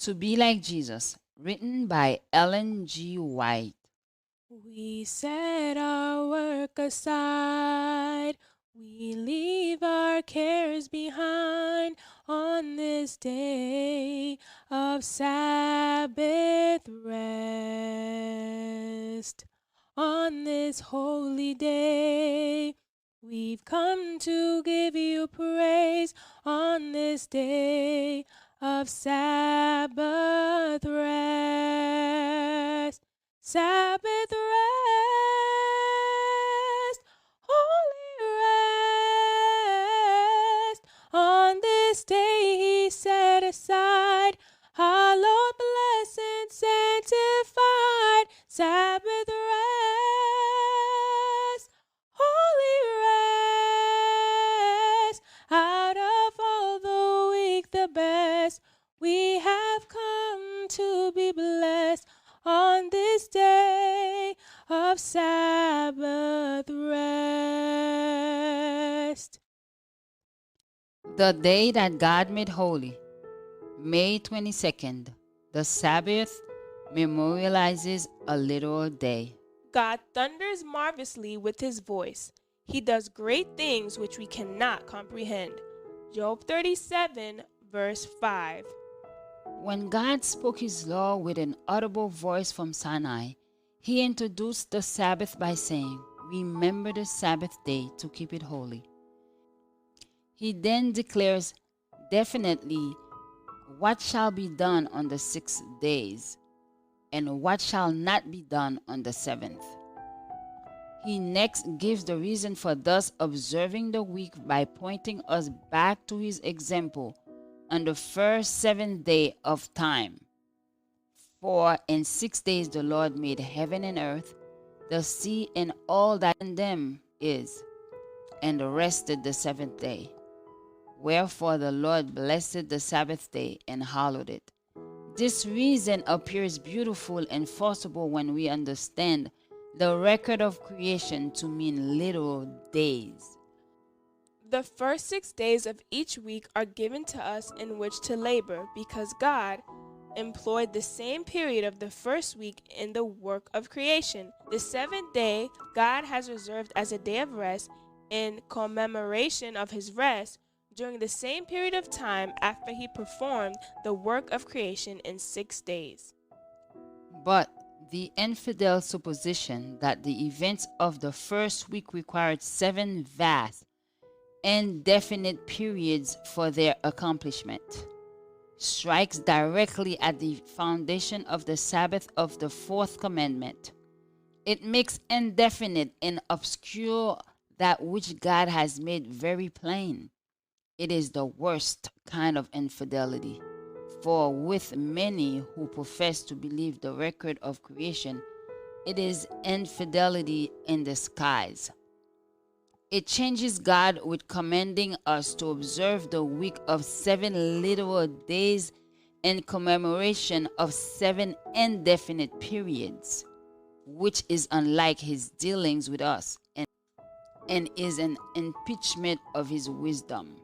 To Be Like Jesus, written by Ellen G. White. We set our work aside. We leave our cares behind on this day of Sabbath rest. On this holy day, we've come to give you praise on this day of Sabbath rest. Sabbath rest, holy rest. On this day he set aside, hallowed, blessed, sanctified. Sabbath rest, holy rest. Out of all the week the best, we have come to be blessed on this day of Sabbath rest. The Day That God Made Holy, May 22nd. The Sabbath memorializes a literal day. God thunders marvelously with his voice. He does great things which we cannot comprehend. Job 37, verse 5. When God spoke his law with an audible voice from Sinai, he introduced the Sabbath by saying, "Remember the Sabbath day to keep it holy." He then declares definitely what shall be done on the 6 days and what shall not be done on the seventh. He next gives the reason for thus observing the week by pointing us back to his example on the first seventh day of time. For in 6 days the Lord made heaven and earth, the sea and all that in them is, and rested the seventh day. Wherefore the Lord blessed the Sabbath day and hallowed it. This reason appears beautiful and forcible when we understand the record of creation to mean literal days. The first 6 days of each week are given to us in which to labor, because God employed the same period of the first week in the work of creation. The seventh day God has reserved as a day of rest in commemoration of his rest during the same period of time after he performed the work of creation in 6 days. But the infidel supposition that the events of the first week required 7 vast, indefinite periods for their accomplishment strikes directly at the foundation of the Sabbath of the fourth commandment. It makes indefinite and obscure that which God has made very plain. It is the worst kind of infidelity, for with many who profess to believe the record of creation, it is infidelity in disguise. It changes God with commanding us to observe the week of 7 literal days in commemoration of 7 indefinite periods, which is unlike his dealings with us and is an impeachment of his wisdom.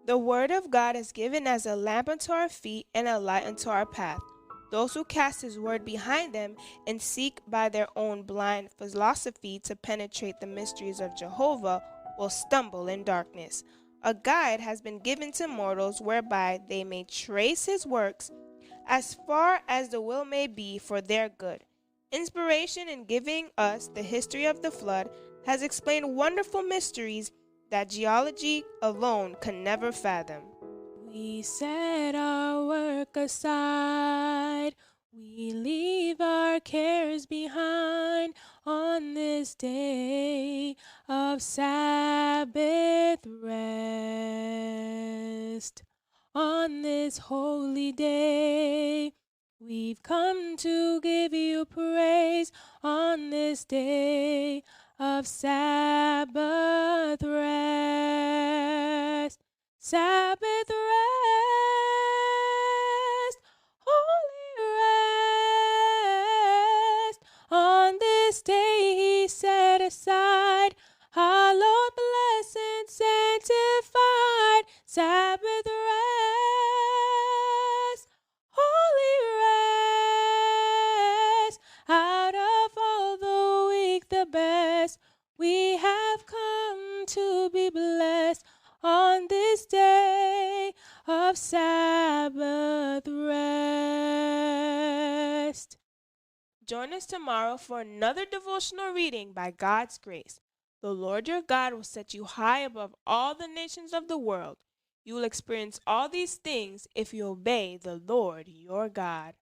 The word of God is given as a lamp unto our feet and a light unto our path. Those who cast his word behind them and seek by their own blind philosophy to penetrate the mysteries of Jehovah will stumble in darkness. A guide has been given to mortals whereby they may trace his works as far as the will may be for their good. Inspiration in giving us the history of the flood has explained wonderful mysteries that geology alone can never fathom. We set our work aside. We leave our cares behind on this day of Sabbath rest. On this holy day, we've come to give you praise on this day of Sabbath rest. Sabbath rest, holy rest. On this day he set aside, hallowed, blessed, sanctified. Sabbath rest, holy We have come to be blessed on this day of Sabbath rest. Join us tomorrow for another devotional reading by God's grace. The Lord your God will set you high above all the nations of the world. You will experience all these things if you obey the Lord your God.